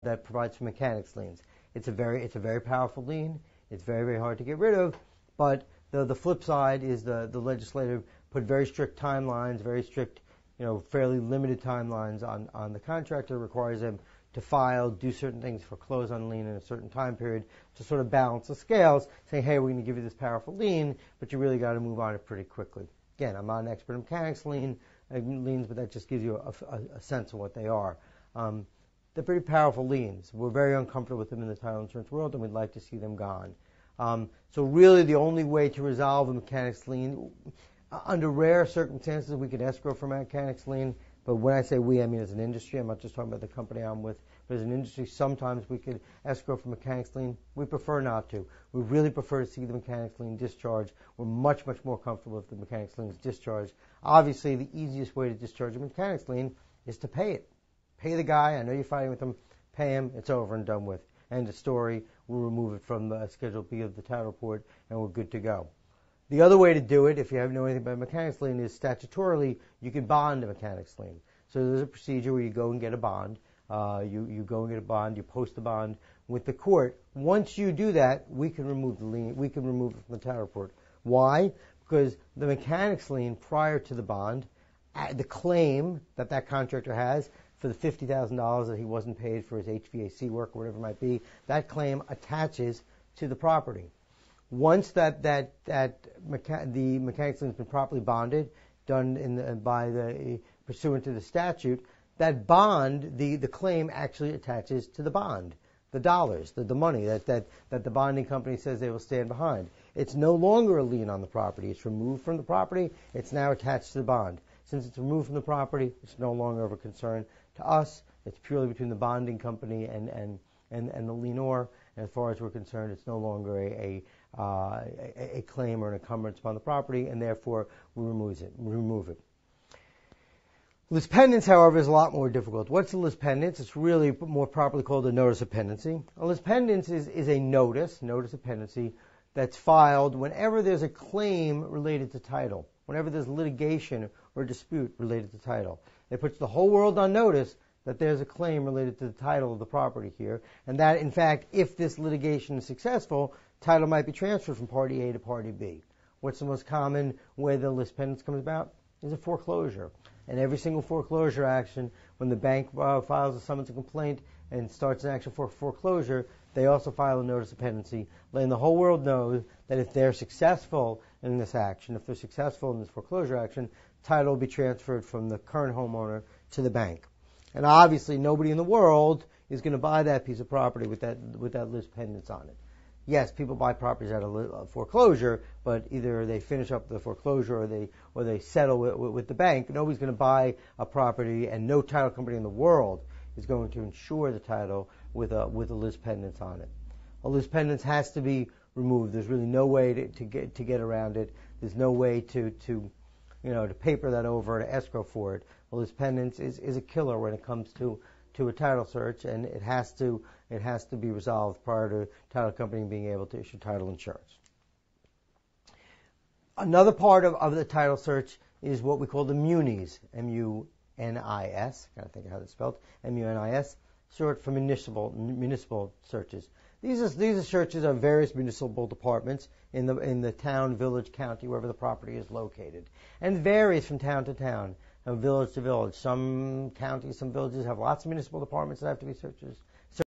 that provides for mechanics liens. It's a very powerful lien. It's very, very hard to get rid of. But the flip side is the legislature put very strict timelines, very strict, fairly limited timelines on the contractor. Requires them to file, do certain things, foreclose on lien in a certain time period to sort of balance the scales, saying, hey, we're going to give you this powerful lien, but you really got to move on it pretty quickly. Again, I'm not an expert in mechanics liens, but that just gives you a sense of what they are. They're pretty powerful liens. We're very uncomfortable with them in the title insurance world, and we'd like to see them gone. So really the only way to resolve a mechanics lien, under rare circumstances, we could escrow for mechanics lien. But when I say we, I mean as an industry. I'm not just talking about the company I'm with. But as an industry, sometimes we could escrow for mechanics lien. We prefer not to. We really prefer to see the mechanics lien discharged. We're much, much more comfortable if the mechanics lien is discharged. Obviously, the easiest way to discharge a mechanics lien is to pay it. Pay the guy. I know you're fighting with him. Pay him. It's over and done with. End of story. We'll remove it from the Schedule B of the title report, and we're good to go. The other way to do it, if you know anything about mechanics lien, is statutorily you can bond a mechanics lien. So there's a procedure where you go and get a bond. You go and get a bond. You post a bond with the court. Once you do that, we can remove the lien. We can remove it from the title report. Why? Because the mechanics lien prior to the bond, the claim that contractor has for the $50,000 that he wasn't paid for his HVAC work or whatever it might be, that claim attaches to the property. Once the mechanics lien has been properly bonded, done pursuant to the statute, that bond, the claim actually attaches to the bond, the dollars, the money that the bonding company says they will stand behind. It's no longer a lien on the property. It's removed from the property. It's now attached to the bond. Since it's removed from the property, it's no longer of a concern to us. It's purely between the bonding company and the lienor. And as far as we're concerned, it's no longer a claim or an encumbrance upon the property, and therefore we remove it. Lis pendens, however, is a lot more difficult. What's a lis pendens? It's really more properly called a notice of pendency. A lis pendens is a notice of pendency, that's filed whenever there's a claim related to title, whenever there's litigation or dispute related to title. It puts the whole world on notice that there's a claim related to the title of the property here, and that, in fact, if this litigation is successful, title might be transferred from Party A to Party B. What's the most common way the lis pendens comes about? Is a foreclosure. And every single foreclosure action, when the bank files a summons and complaint and starts an action for foreclosure, they also file a notice of pendency, letting the whole world know that if they're successful in this action, if they're successful in this foreclosure action, title will be transferred from the current homeowner to the bank. And obviously, nobody in the world is going to buy that piece of property with that lis pendens on it. Yes, people buy properties out of foreclosure, but either they finish up the foreclosure or they settle with the bank. Nobody's going to buy a property, and no title company in the world is going to insure the title with a lis pendens on it. A lis pendens has to be removed. There's really no way to get around it. There's no way to paper that over, to escrow for it. A lis pendens is a killer when it comes to a title search, and it has to be resolved prior to title company being able to issue title insurance. Another part of the title search is what we call the munis, M-U-N-I-S. Gotta think of how that's spelled. M-U-N-I-S, short for municipal searches. These are searches of various municipal departments in the town, village, county, wherever the property is located, and varies from town to town, village to village. Some counties, some villages have lots of municipal departments that have to be searches.